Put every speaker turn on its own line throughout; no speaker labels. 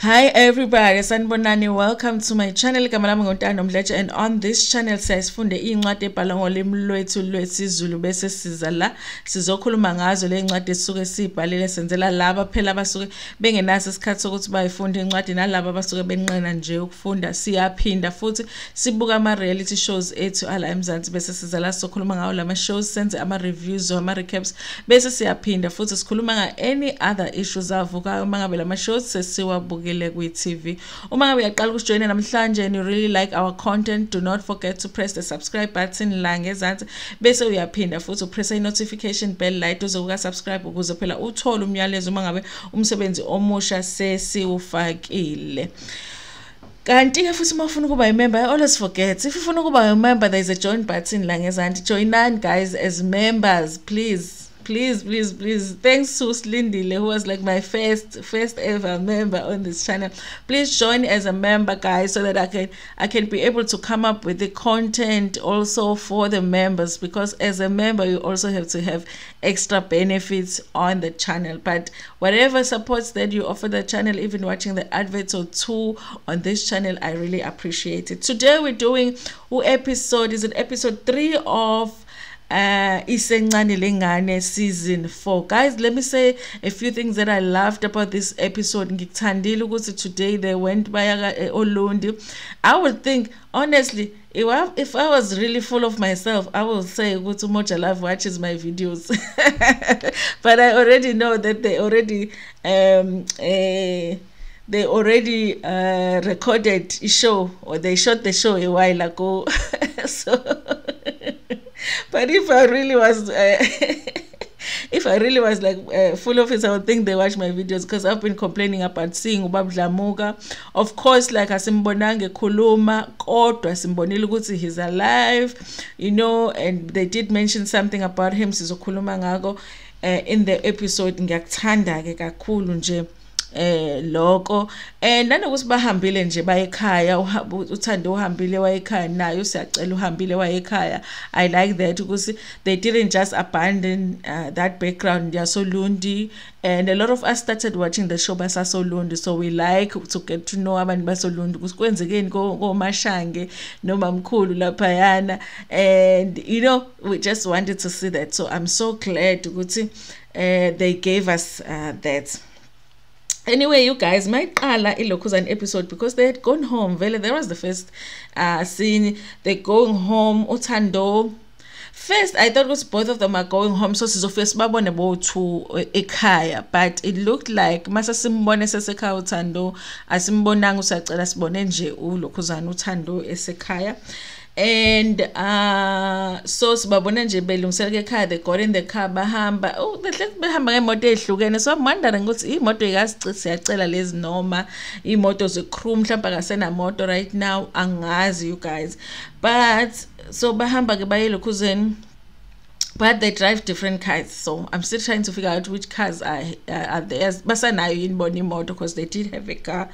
Hi everybody, sanibonani. Welcome to my channel. Igama lami ngoNtando Mdletshe, and on this channel siyazifunde incwadi ebhalwa ngolimi lwethu lwesiZulu bese siza la sizokhuluma ngazo le incwadi esisuke sibhalile senzela laba phela abasuke bengenaso isikhathi sokuthi bayifunde incwadi nalabo abasuke benqena nje ukufunda. Siyaphinda futhi sibuka ama reality shows ethu ala eMzansi bese siza la sizokhuluma ngawo lama shows, senze ama reviews or ama recaps bese siyaphinda futhi sikhuluma nga any other issues avukayo mangabe lama shows sesiwabuka TV. Uma ngabe uyaqala ukujoina namhlanje and you really like our content, do not forget to press the subscribe button la ngezansi bese uyaphinda futhi upress i-notification bell light uzokuka subscribe ukuze phela uthole umyalezo uma ngabe umsebenzi omusha sesiwufakile. Kanti ke futhi mawufuna ukuba member, I always forget, if you ufuna ukuba member, there is a join button la ngezansi. Join guys as members, please. Please. Thanks to Slindile, who was like my first ever member on this channel. Please join as a member, guys, so that I can be able to come up with the content also for the members, because as a member you also have to have extra benefits on the channel. But whatever supports that you offer the channel, even watching the adverts or two on this channel, I really appreciate it. Today we're doing episode 3 of Isencane Lengane season 4. Guys, let me say a few things that I loved about this episode. Ngikuthandile ukuthi today they went by Olundi. I would think, honestly, if I was really full of myself, I would say ukuthi Moja Love watches my videos. But I already know that they already recorded a show, or they shot the show a while ago. So but if I really was like full of it, I would think they watch my videos, because I've been complaining about seeing uDlamuka. Of course, like asimbonange khuluma kodwa simbonile ukuthi he's alive, you know, and they did mention something about him sizokhuluma ngako in the episode. Ngiyakuthanda ke kakhulu nje loko, and nanokuthi bahambile nje bayekhaya. uThando uhambile wayekhaya, nayo siyacela uhambile wayekhaya. I like that because they didn't just abandon that background yasoLundi, and a lot of us started watching the show basasoLundi, so we like to get to know abantu basoLundi ukuthi kwenzekeni koMashange noMamkhulu laphayana, and you know, we just wanted to see that. So I'm so glad ukuthi they gave us that. Anyway, you guys, might qala ilokhuzana episode because they had gone home. Vele, there was the first scene. They're going home. uThando, first I thought it was both of them are going home, so sizofirst babone bo-two ekhaya, but it looked like masa simbone sesekhaya uThando, asimbonanga usacela sibone nje ulokhuzana uThando esekhaya. And so sibabona nje belungisela ekhaya. They got in the car bahamba. Oh, behamba ngemoto ehlukene. So I'm wondering ukuthi imoto siyacela lezi noma imoto ze-crew mhlawumbe akasenamoto right now, angazi you guys. But so bahamba ke baye lokhuzeni, but they drive different cars, so I'm still trying to figure out which cars are theirs. Basanayo inbona imoto because they did have a car.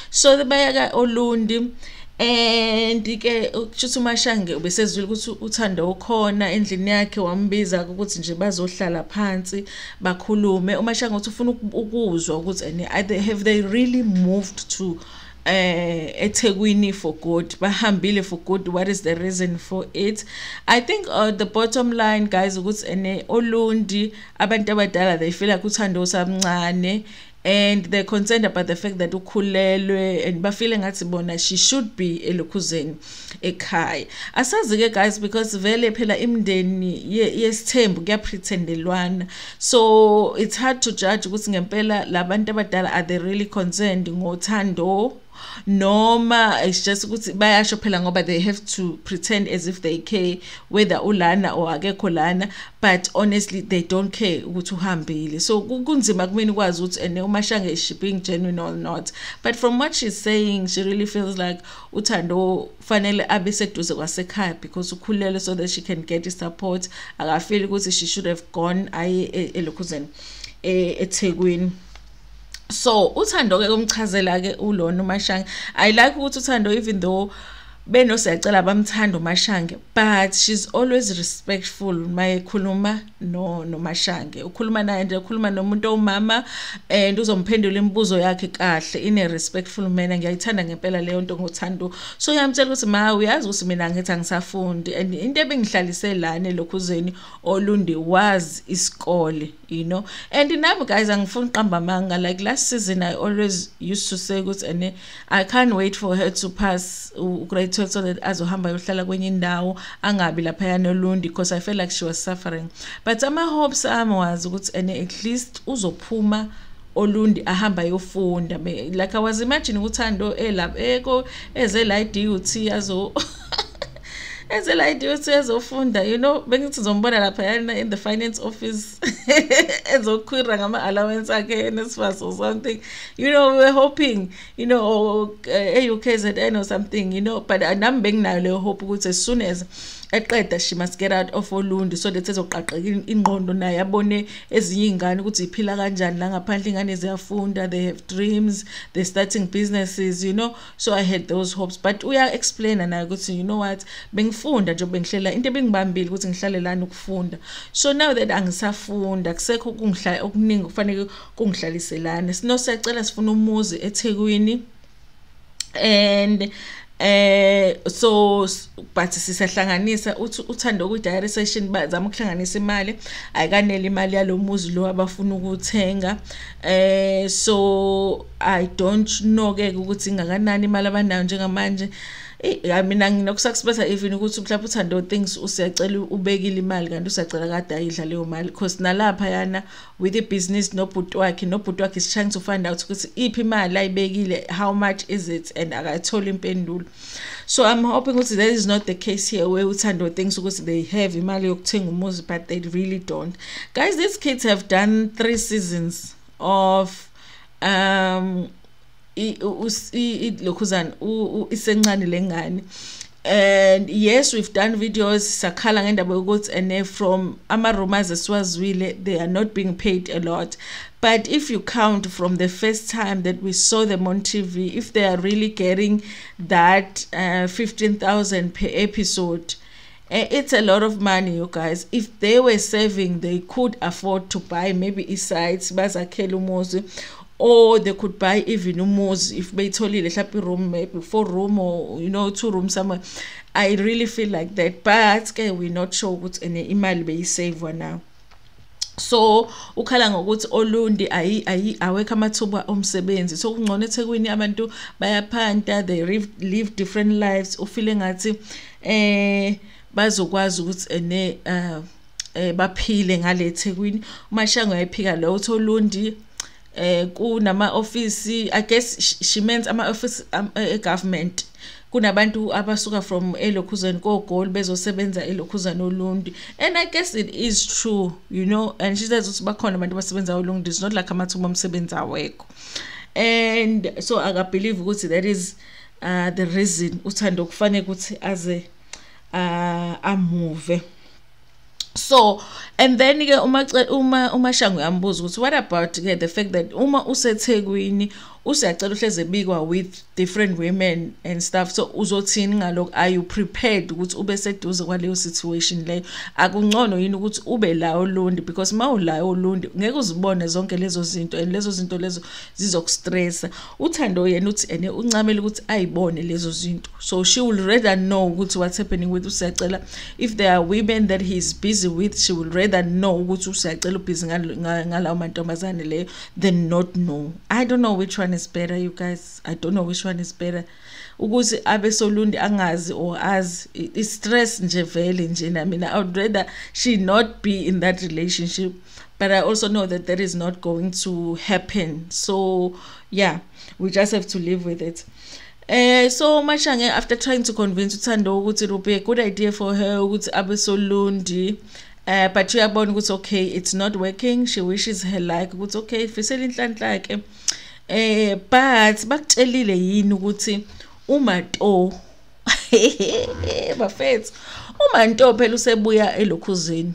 So the baya Olundi, and ke kushuthi uMashange ubesezwile ukuthi uThando ukhona endlini yakhe, wambiza ukuthi nje bazohlala phansi bakhulume. uMashange uthi ufuna ukuzwa ukuthi have they really moved to eThekwini for good, bahambile for good. What is the reason for it? I think the bottom line, guys, ukuthi Olundi abantu abadala they feel like uThando usamncane, and they're concerned about the fact that ukhulelwe, and bafile ngathi bona she should be elokhuzeni ekhaya. Asazi ke guys, because vele phela imndeni yesithembu kuyaprethendelwana, so it's hard to judge ukuthi ngempela labantu abadala are they really concerned ngoThando, noma it's just ukuthi bayasho phela ngoba they have to pretend as if they care whether ulana or akekho lana, but honestly they don't care ukuthi uhambile. So kunzima kumina ukwazi ukuthi uMashange is she being genuine or not, but from what she's saying she really feels like uThando fanele abe seduze kwasekhaya because ukhulele, so that she can get support. Akafeel ukuthi she should have gone elokhuzeni eThekwini. So uThando ke kumchazela ke ulona uMashange. I like ukuthi uThando, even though beno siyacela bamthanda uMashange, but she's always respectful mayekhuluma noMashange. Ukhuluma naye nje, ukhuluma nomuntu owumama and uzomphendula imibuzo yakhe kahle, ine respectful manner. Ngiyayithanda ngempela leyo nto ngothando. So ngiyamtshela ukuthi ma uyazi ukuthi mina ngithi angisafundi, and into ebengihlalise lana elokhuzeni olundi was isikole, you know. And nami guys angifuni uqamba amanga, like last season I always used to say ukuthi and I can't wait for her to pass grade 12 so that azohamba yohlala kwenye indawo angabi lapha yana eLundi, because I felt like she was suffering. But ama hopes ami was ukuthi and at least uzophuma olundi ahamba yofunda. Like I was imagining uthando elapha eko eze la DUT azo eze la DUT azofunda, you know, bengithi zombona lapha yana in the finance office ezokhwira ngama allowance akhe NSFAS or something, you know. We were hoping, you know, or UKZN or something, you know, but nami benginayo leyo hope ukuthi as soon as eqeda she must get out of Olundi so that ezoqaqeka ingqondo naye abone ezinye ingane ukuthi iphila kanjani la ngaphandle. Ingane ziyafunda, they have dreams, they're starting businesses, you know. So I had those hopes, but uya explain naye ukuthi you know what, bengifunda nje bengihlela into ebengibambile ukuthi ngihlale lana ukufunda. So now that angisafunda kusekho kungihlala okuningi kufanele kungihlalise lana. Sino siyacela sifuna umuzi eThekwini, and so but sisahlanganisa uthando ku diary session bazama ukuhlanganisa imali, ayikanele imali yalomuzi lo abafuna ukuthenga. So I don't know ke ukuthi ingakanani imali abanayo njengamanje. Mina nginokusexpecta even ukuthi mhlawumbe uthando things usiyacela ubekile imali kanti usiyacela kade ayidla leyo mali, because nalapha yana with the business nobhuti wakhe is trying to find out ukuthi iphi imali ayibekile, how much is it, and akathola impendulo. So I'm hoping that that is not the case here where uthando things ukuthi they have imali yokuthenga umuzi but they really don't. Guys, these kids have done 3 seasons of lokhuzana Isencane Lengane, and yes, we've done videos sakhala ngendaba ukuthi and from ama-rumors esiwazwile they are not being paid a lot. But if you count from the first time that we saw them on TV, if they are really getting that 15,000 per episode, it's a lot of money, you guys. If they were saving, they could afford to buy maybe isites bazakhela umuzi, or they could buy even umuzi if beyitholile mhlawumbe room, maybe 4 room or you know 2 rooms somewhere. I really feel like that, but we're not sure ukuthi imali beyisave now. So ukhala ngokuthi Olundi awekho amathuba omsebenzi, so kungcono eThekwini abantu bayaphanta, they live different lives. Ufile ngathi bazokwazi ukuthi baphile ngale eThekwini. uMashango yayiphika lo uthi Olundi kunama office, I guess she meant ama office government, kunabantu abasuka from elokhuzani koGoli bezosebenza elokhuzani Olundi, and I guess it is true, you know. And she says ukuthi bakhona abantu basebenza Olundi, it's not like amathuba omsebenzi awekho. And so I believe ukuthi that is the reason uthando kufanele ukuthi aze amove. So and then uMashango yambuza ukuthi what about the fact that uma useThekwini usiyacela uhleze bikwa with different women and stuff, so uzothini ngalokho? Are you prepared ukuthi ube seduze kwaleyo situation leyo? Akungcono yini ukuthi ube la Olundi, because ma ula Olundi ngeke uzibone zonke lezo zinto, and lezo zinto lezo zizokustressa. Uthando yena uthi ene uncamela ukuthi ayibone lezo zinto, so she will rather know ukuthi what's happening with usiyacela. If there are women that he's busy with, she will rather know ukuthi usiyacela ubusy ngalawo mantombazane leyo than not know. I don't know which one is better, you guys. I don't know which one is better. Ukuthi abe Solundi angazi or azi, stress nje vele nje. I mean, I would rather she not be in that relationship, but I also know that that is not going to happen. So yeah, we just have to live with it. So Mashange, after trying to convince uthando ukuthi it would be a good idea for her ukuthi abe Solundi, but uyabona ukuthi okay, it's not working. She wishes her like ukuthi okay, fisela inhlanhla yakhe. But bakutshelile yini ukuthi uManto bafethu uManto phela usebuya elokhuzini?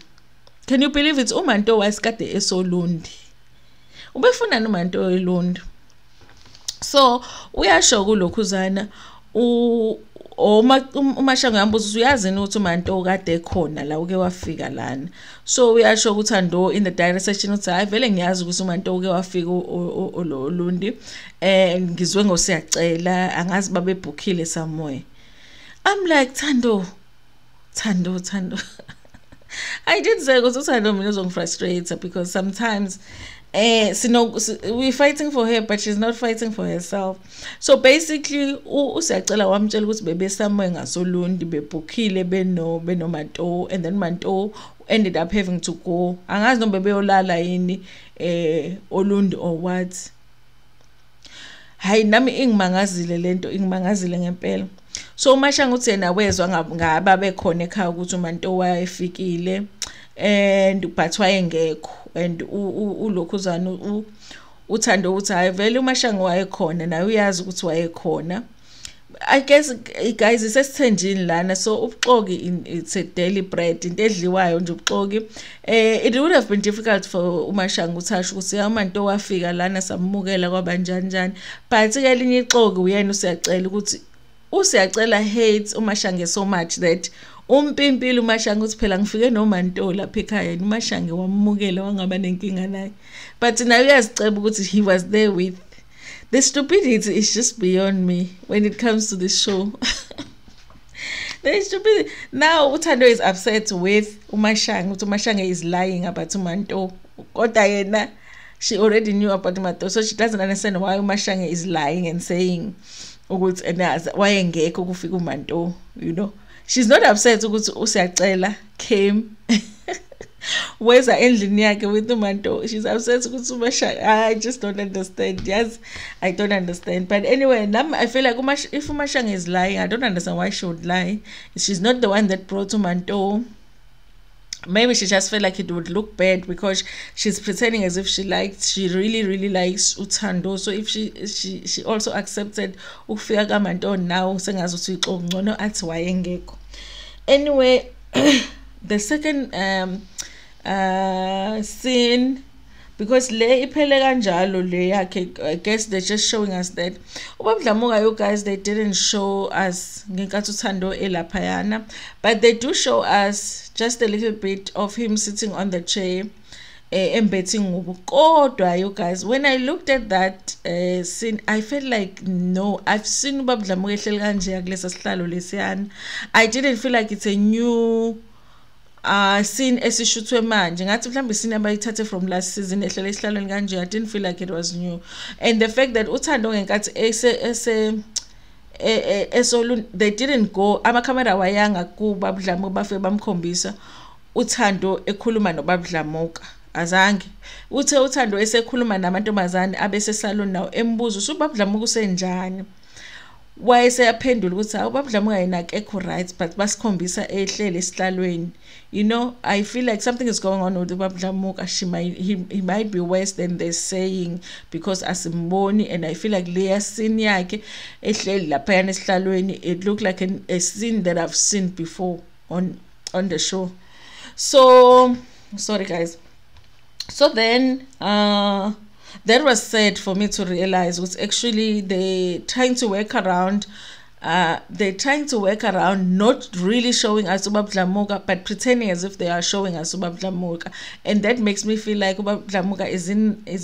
Can you believe it? uManto wasikade eSolundi, ubefuna noManto eLundi. So uyasho kulokhuzana uMashango yambuza uyazi ukuthi uManto kade ekhona la uke wafika lana. So uyasho uThando in the direct section uthi hayi vele ngiyazi ukuthi uManto uke wafika uLundi ngizwe ngosiyacela angazi babebhukhile somewhere. I'm like Thando I did say ukuthi uThando mina uzongifrustrate because sometimes we're fighting for her but she's not fighting for herself. So basically usiyacela wamtshela ukuthi bebe somewhere ngasoLundi bebhukhile beno Manto, and then Manto ended up having to go. Angazi noma bebeyolala yini oLundi or what. Hayi nami ingimangazile ngempela. So uMashango uthi yena wezwa ngaba bekhona ekhaya ukuthi uManto wayefikile and but wayengekho, and ulokhuzana uThando uthi hayi vele uMashango wayekhona naye uyazi ukuthi wayekhona. I guess guys isesithenjini lana, so ubuxoki it's a daily bread, into edliwayo nje ubuxoki. It would have been difficult for uMashango uthasha ukuthi uManto wafika lana samukela kwabanjani, but ke linye ixoki uyena usiyacela hates uMashango so much that umpimpile uMashango uthi phela ngifike noManto lapha ekhaya uMashango wamukela wangaba nenkinga naye, but naye uyaziceba ukuthi he was there with. The stupidity is just beyond me when it comes to this show. The stupidity. Now uThando is upset with uMashango. uMashango is lying about uManto. Kodwa yena, she already knew about uManto, so she doesn't understand why uMashango is lying and saying ukuthi why engekho kufika uManto, you know. She's not upset ukuthi usiyacela came where's endlini yakhe with uManto. She's upset ukuthi uMashango. I just don't understand. Yes, I don't understand. But anyway, I feel like if uMashango is lying, I don't understand why she would lie. She's not the one that brought uManto. Maybe she just felt like it would look bad because she's pretending as if she really likes uThando. So if she also accepted ukufika kaManto now sengazuthi ixoki ngcono athi wayengekho. Anyway, the second scene, because le iphele kanjalo le yakhe, I guess they're just showing us that uDlamuka, you guys, they didn't show us ngenkathi uThando elaphayana, but they do show us just a little bit of him sitting on the chair embethi ngubo. Kodwa you guys, when I looked at that scene, I felt like no, I've seen uDlamuka ehleli kanje kulesa sihlalo lesiyana. I didn't feel like it's a new scene esishuthwe manje, ngathi mhlawumbe scene abayithathe from last season ehlele esihlalweni kanje. I didn't feel like it was new, and the fact that uThando ngenkathi eSoluni they didn't go, amakhamera wayanga kuBabuDlamuka bafe bamkhombisa uThando ekhuluma noBabuDlamuka. Azange uthe uThando esekhuluma namantombazane abesesaloni nawo embuzo uBabuDlamuka usenjani. Wayeseyaphendula ukuthi uBabuDlamuka yena akekho right, but basikhombisa ehlele esihlalweni. You know, I feel like something is going on with uBabuDlamuka. He might be worse than they're saying because asimboni, and I feel like leya scene yakhe ehleli laphayana esihlalweni, it looked like a scene that I've seen before on the show. So sorry guys. So then that was sad for me to realize was actually they're trying to work around not really showing us uBabuDlamuka, but pretending as if they are showing us uBabuDlamuka, and that makes me feel like uBabuDlamuka is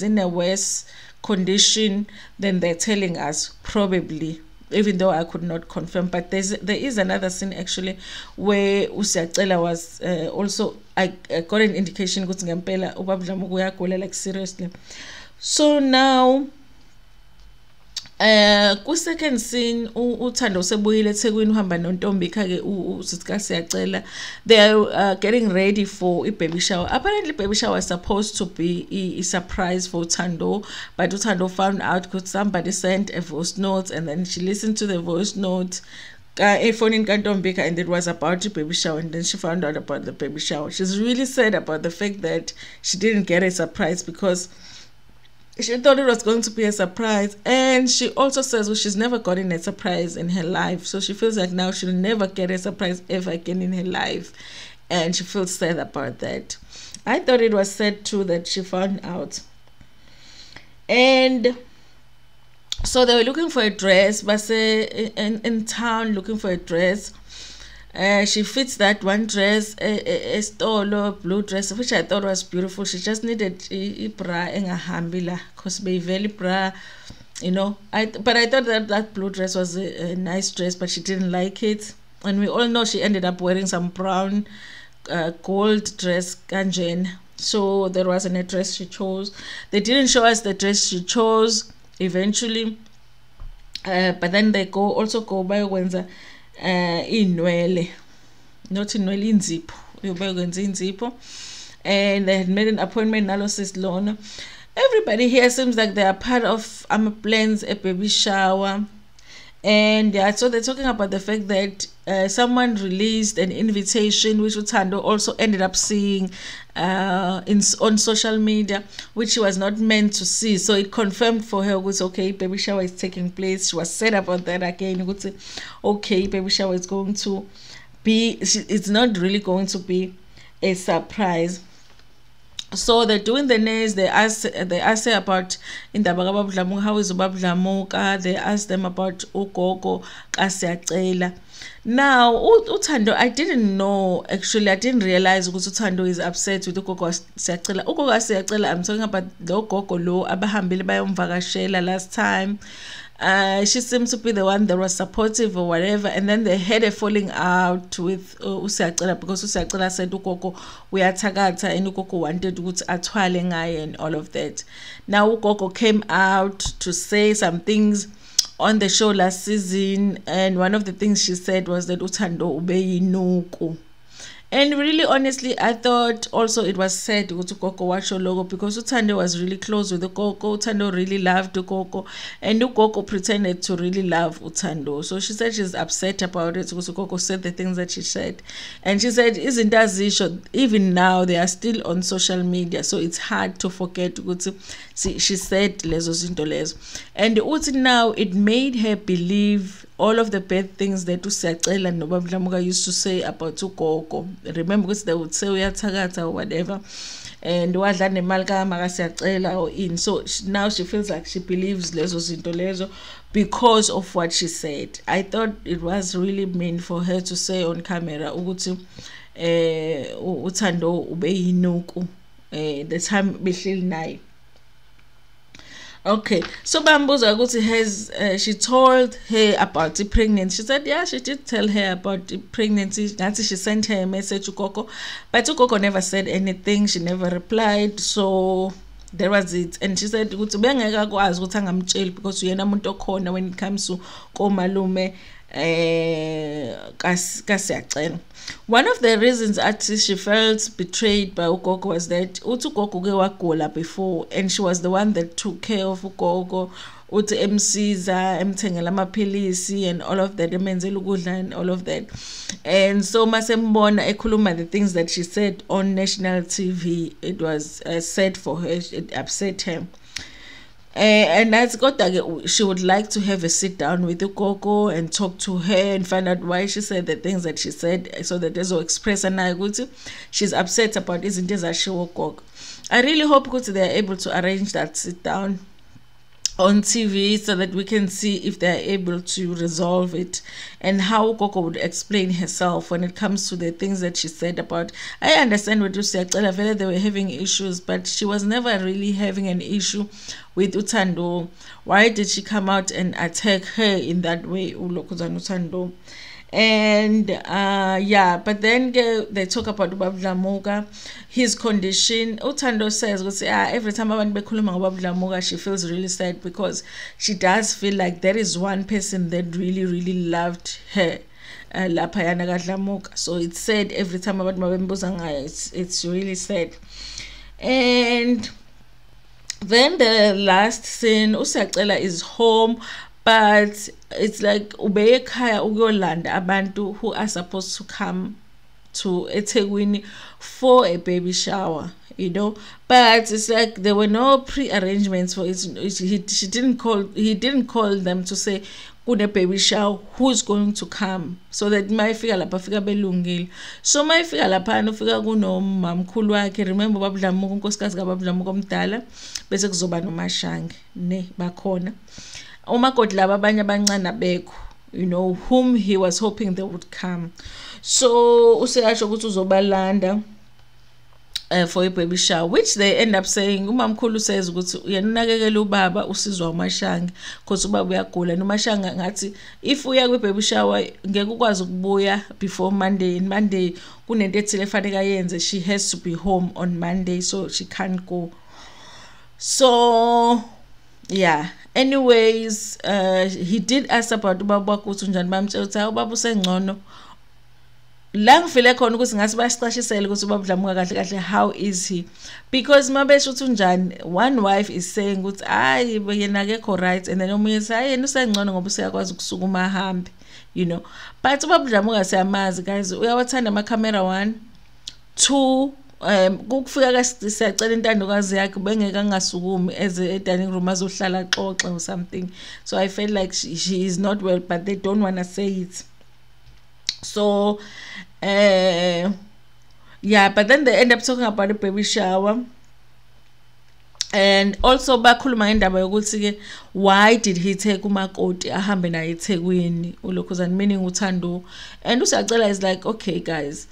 in a worse condition than they're telling us, probably, even though I could not confirm. But there is another scene actually where usiyacela was also I got an indication ukuthi ngempela uBabuDlamuka uyagula, like seriously. So now ku second scene uThando sebuyile eThekwini uhamba noNtombi khake usithika siyacela. They are getting ready for a baby shower. Apparently baby shower was supposed to be a surprise for Thando, but Thando found out because somebody sent a voice note, and then she listened to the voice note phone in Ntombi, and it was about the baby shower, and then she found out about the baby shower. She's really sad about the fact that she didn't get a surprise because she thought it was going to be a surprise, and she also says she's never gotten a surprise in her life, so she feels like now she'll never get a surprise ever again in her life, and she feels sad about that. I thought it was sad too that she found out. And So they were looking for a dress, but in town looking for a dress. She fits that one dress, a stolo blue dress, which I thought was beautiful. She just needed a bra okungehambi la, cause be very bra, you know. But I thought that blue dress was a nice dress, but she didn't like it. And we all know she ended up wearing some brown, gold dress kanjen. So there wasn't a dress she chose. They didn't show us the dress she chose eventually. But then they also go by wenza inwele, not inwele, inzipho, uyobekwenza inzipho. And they had made an appointment nalo sis Lona. Everybody here seems like they are part of plans a baby shower. And yeah, so they're talking about the fact that someone released an invitation which uThando also ended up seeing on social media, which she was not meant to see. So it confirmed for her, was okay, baby shower is taking place. She was sad about that again. Okay, baby shower is going to be, it's not really going to be a surprise. So they're doing the nails. They ask her about uDlamuka, how is uDlamuka. They ask them about ugogo kaSiyacela. Now uThando, I didn't know, actually I didn't realize ukuthi uThando is upset with ugogo kaSiyacela. Ugogo kaSiyacela, I'm talking about the ugogo lo abahambile bayomvakashela last time. She seemed to be the one that was supportive or whatever, and then they had a falling out with uSiyacela because uSiyacela said ugogo uyathakatha and ugogo wanted ukuthi athwale ngaye and all of that. Now ugogo came out to say some things on the show last season, and one of the things she said was that uThando ubeyinuku. And really, honestly, I thought also it was sad to ugogo washo logo because uThando was really close with ugogo. uThando really loved ugogo, and ugogo pretended to really love uThando. So she said she's upset about it because ugogo said the things that she said. And she said, isn't that issue? Even now, they are still on social media, so it's hard to forget. See, she said lezo zinto lezo. And now it made her believe all of the bad things that uSiyacela and uDlamuka used to say about ugogo. Remember, because they would say uyathakatha or whatever, and wadla nemali kaSiyacela or in. So now she feels like she believes lezo zinto lezo because of what she said. I thought it was really mean for her to say on camera ukuthi uThando ubeyinuku the time behleli naye. Okay, so Bambuza ukuthi has she told her about the pregnancy. She said, yeah, she did tell her about the pregnancy. That's she sent her a message to Coco, but Coco never said anything. She never replied. So there was it. And she said, because uyena umuntu okhona when it comes to komalume kaSiyacela. One of the reasons actually she felt betrayed by ugogo was that ugogo ke wagula before, and she was the one that took care of ugogo, emsiza, emthengela amaphilisi and all of that, emenzela ukudla and all of that. And so masembona ekhuluma the things that she said on national TV, it was sad for her, it upset her. And that's got that she would like to have a sit down with ugogo and talk to her and find out why she said the things that she said, so that there's no express and she's upset about isn't as she ugogo. I really hope they are able to arrange that sit down on TV so that we can see if they are able to resolve it and how Coco would explain herself when it comes to the things that she said about. I understand with uSiyacela they were having issues, but she was never really having an issue with uThando. Why did she come out and attack her in that way, uThando? And yeah, but then they talk about uDlamuka, his condition. uThando says, every time abantu bekhuluma ngoBaba she feels really sad because she does feel like there is one person that really, really loved her. Laphayana kaDlamuka. So it's sad every time abantu bembuza ngayo. It's really sad. And then the last scene, uSiyacela is home, but it's like ubeyekhaya ukuyolanda abantu who are supposed to come to eThekwini for a baby shower, you know. But it's like there were no pre-arrangements for it. He didn't call them to say kune baby shower, who's going to come, so that mayifika lapha fika belungile. So mayifika lapha ufika kunomamkhulu wakhe. Remember uDlamuka, unkosikazi kaBaba uDlamuka omdala, bese kuzoba noMashange ne bakhona. umakoti laba abanye abancane abekho, you know, whom he was hoping they would come. So useyasho ukuthi uzobalanda for a baby shower, which they end up saying umamkhulu says ukuthi uyena unakekela ubaba usizwa uMashangi because ubaba uyagula noMashangi ngathi if uya kwi baby shower ngeke ukwazi ukubuya before Monday. In Monday kunento ethile efanele ayenze, she has to be home on Monday, so she can't go. So yeah, anyways, he did ask about ubaba wakhe ukuthi unjani, bamtshela ukuthi ubaba usengcono. La ngifile khona ukuthi ngasi basiqashisele ukuthi ubaba uDlamuka kahle kahle how is he, because mabesho ukuthi unjani, one wife is saying ukuthi hayi yena akekho right, and then omunye say hayi yena usengcono ngoba useyakwazi ukusukuma ahambe, you know. But ubaba uDlamuka siyamazi guys, uyawathanda ama camera 1 2 kufika kahle siyacela intandokazi yakhe bengeke angasukumi as a dining room azohlala xoxe or something. So I felt like she is not well, but they don't want to say it. So yeah, but then they end up talking about the baby shower, and also bakhuluma ngendaba yokuthi ke why did he take umakoti ahambe naye eThekwini ulokhuzana, meaning uThando. And usacela is like, okay guys,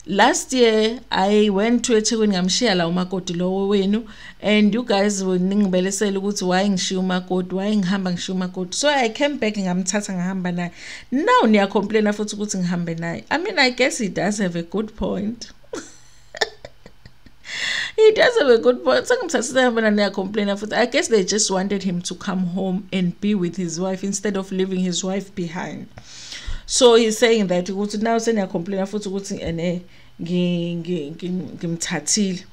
last year I went to eThekwini ngamshiya la umakoti lo wenu, and you guys were ningibelesela ukuthi why ngishiya umakoti, why ngihamba ngishiya umakoti. So I came back ngamthatha ngahamba naye. Now niya complain futhi ukuthi ngihambe naye. I mean, I guess he does have a good point. He does have a good point. So niya complain futhi. I guess they just wanted him to come home and be with his wife instead of leaving his wife behind. So he's saying that ukuthi now seniya complain futhi ukuthi ene ngimthathile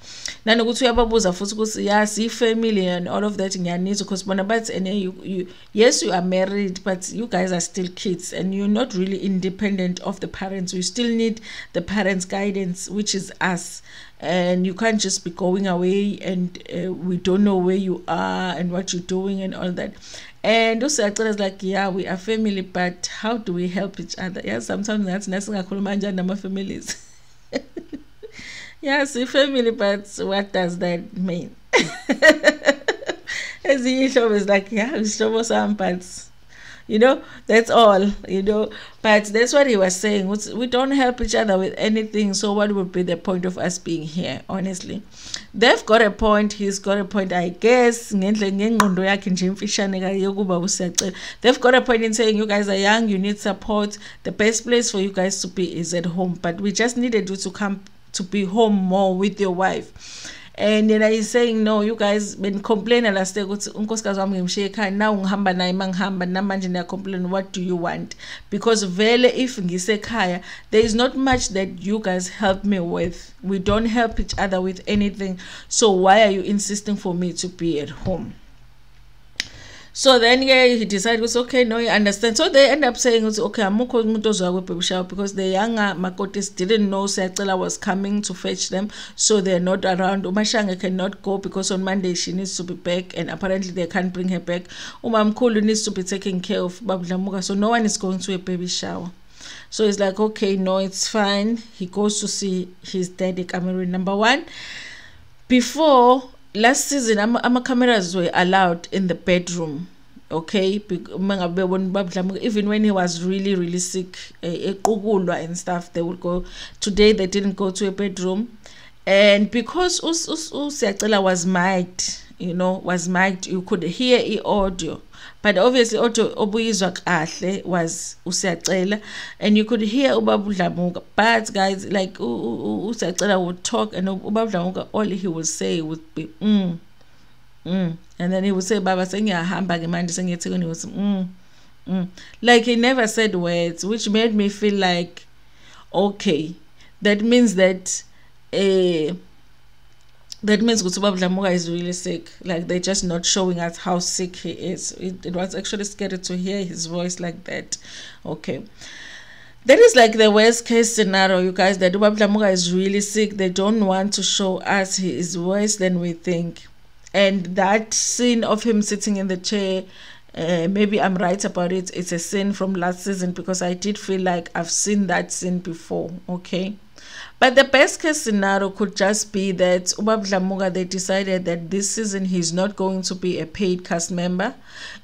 nanokuthi uyababuza futhi ukuthi yes family and all of that ngiyaniza because bona bathi ene you yes you are married but you guys are still kids and you're not really independent of the parents. You still need the parents' guidance, which is us, and you can't just be going away and we don't know where you are and what you're doing and all that. And also is like, yeah, we are family, but how do we help each other? Yeah, sometimes that's nasingakhuluma njani nama families. Yes, we family, but what does that mean? As usual, is like, yeah, we show some, but you know, that's all, you know. But that's what he was saying. We don't help each other with anything, so what would be the point of us being here? Honestly, they've got a point. He's got a point, I guess. They've got a point in saying you guys are young, you need support. The best place for you guys to be is at home, but we just needed you to come to be home more with your wife. And then he's saying, no, you guys been complaining last day ukuthi unkosikazi wami ngimshiye ekhaya, now ngihamba naye mangihamba namanje niya complain, what do you want? Because vele if ngisekhaya there is not much that you guys help me with. We don't help each other with anything, so why are you insisting for me to be at home? So then yeah, he decided it's okay, no, you understand. So they end up saying it's okay, amukho umuntu ozwa baby shower because the younger makotis didn't know Siyacela was coming to fetch them, so they're not around. Umashange cannot go because on Monday she needs to be back and apparently they can't bring her back. Umamkhulu needs to be taking care of uDlamuka, so no one is going to a baby shower. So he's like, okay, no, it's fine. He goes to see his daddy, Cameroon. Number one, before last season, cameras were allowed in the bedroom, okay? Even when he was really, really sick, and stuff, they would go. Today, they didn't go to a bedroom. And because Siyacela was mic'd, you know, you could hear the audio. But obviously, audio obuyizwa kahle was Siyacela, and you could hear uDlamuka. But guys, like Siyacela would talk, and uDlamuka, all he would say would be and then he would say, "Baba, sengiyahamba ke manje sengiyeThekwini." He was like he never said words, which made me feel like, okay, that means that uDlamuka is really sick. Like they're just not showing us how sick he is. It was actually scary to hear his voice like that. Okay. That is like the worst case scenario, you guys, that uDlamuka is really sick. They don't want to show us he is worse than we think. And that scene of him sitting in the chair, maybe I'm right about it. It's a scene from last season because I did feel like I've seen that scene before. Okay. But the best case scenario could just be that uDlamuka, they decided that this season he's not going to be a paid cast member,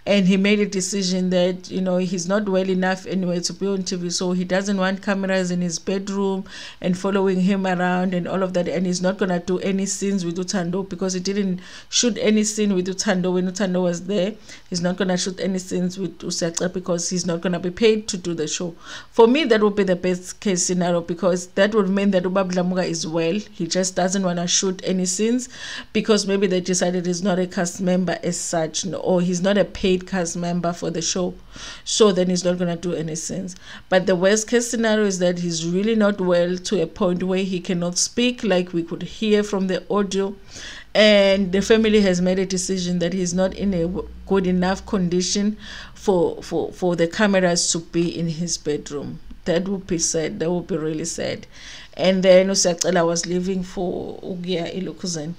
and he made a decision that, you know, he's not well enough anyway to be on TV, so he doesn't want cameras in his bedroom and following him around and all of that, and he's not gonna do any scenes with uThando because he didn't shoot any scene with uThando when uThando was there. He's not gonna shoot any scenes with uSiyacela because he's not gonna be paid to do the show. For me, that would be the best case scenario, because that would mean that uDlamuka is well. He just doesn't want to shoot any scenes because maybe they decided he's not a cast member as such, or he's not a paid cast member for the show, so then he's not going to do any scenes. But the worst case scenario is that he's really not well to a point where he cannot speak, like we could hear from the audio, and the family has made a decision that he's not in a good enough condition for the cameras to be in his bedroom. That would be sad. That would be really sad. And then uSiyacela was leaving for ukuya eLokuzane.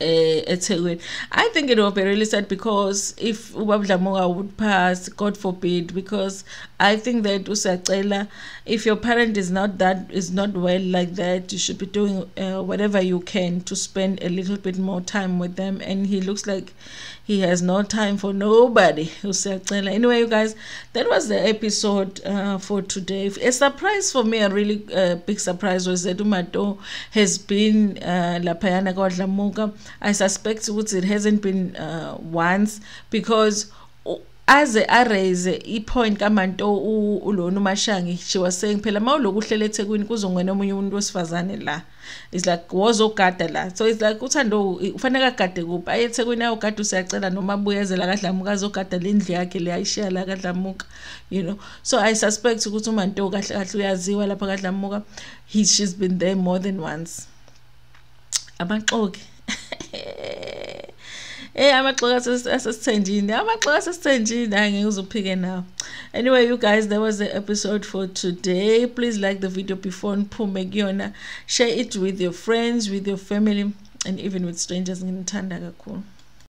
I think it will be really sad, because if uDlamuka would pass, God forbid, because I think that uSiyacela, if your parent is not well like that, you should be doing whatever you can to spend a little bit more time with them, and he looks like he has no time for nobody, uSiyacela. Anyway, you guys, that was the episode for today. A surprise for me, a really big surprise, was that uMato has been laphayana kaDlamuka. I suspect it hasn't been once, because as I raise a point kaManto ulona uMashangi, she was saying phela mawuloku uhlele eThekwini kuzongena omunye umuntu wesifazane la. It's like wozogada la. So it's like uThando ufanele agade kuphi, aye eThekwini ayogada uSiyacela noma abuyezela kaDlamuka azogada lendlu yakhe le ayishiya la kaDlamuka, you know. So I suspect ukuthi uManto kahle kahle uyaziwa lapha kaDlamuka. She's been there more than once. Amaxoki. Anyway, you guys, that was the episode for today. Please like the video before and share it with your friends, with your family, and even with strangers.